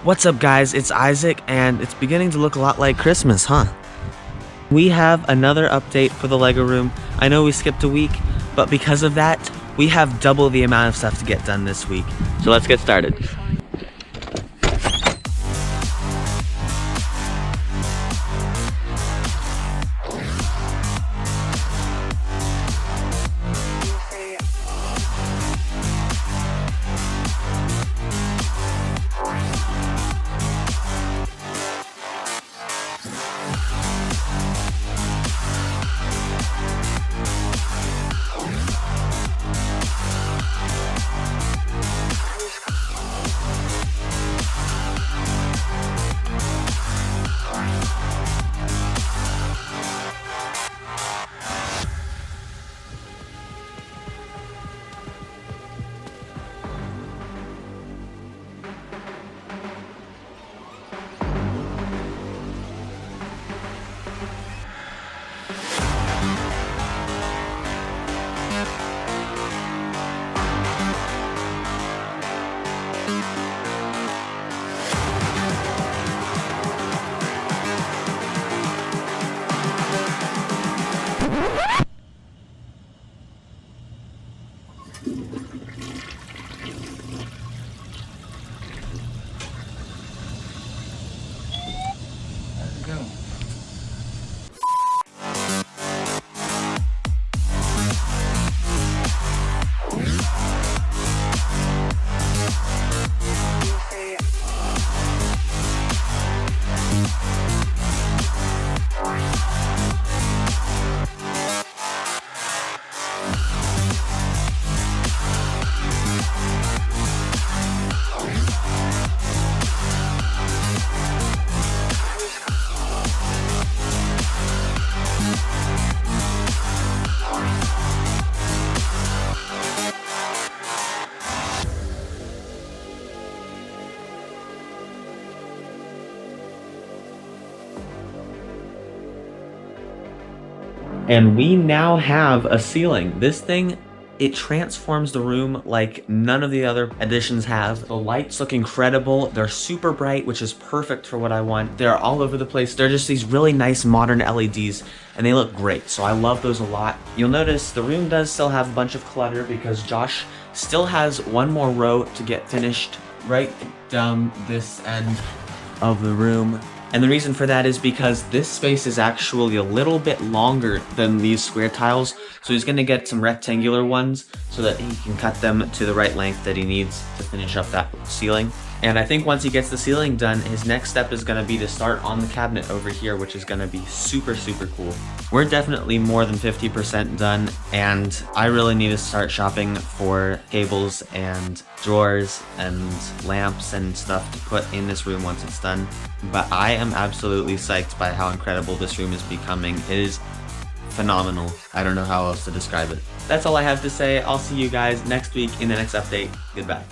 What's up guys, it's Isaac, and it's beginning to look a lot like Christmas, huh? We have another update for the LEGO room. I know we skipped a week, but because of that, we have double the amount of stuff to get done this week. So let's get started. And we now have a ceiling. This thing, it transforms the room like none of the other additions have. The lights look incredible. They're super bright, which is perfect for what I want. They're all over the place. They're just these really nice modern LEDs, and they look great. So I love those a lot. You'll notice the room does still have a bunch of clutter because Josh still has one more row to get finished right down this end of the room. And the reason for that is because this space is actually a little bit longer than these square tiles, so he's gonna get some rectangular ones so that he can cut them to the right length that he needs to finish up that ceiling. And I think once he gets the ceiling done, his next step is gonna be to start on the cabinet over here, which is gonna be super, super cool. We're definitely more than 50% done, and I really need to start shopping for cables and drawers and lamps and stuff to put in this room once it's done. But I am absolutely psyched by how incredible this room is becoming. It is phenomenal. I don't know how else to describe it. That's all I have to say. I'll see you guys next week in the next update. Goodbye.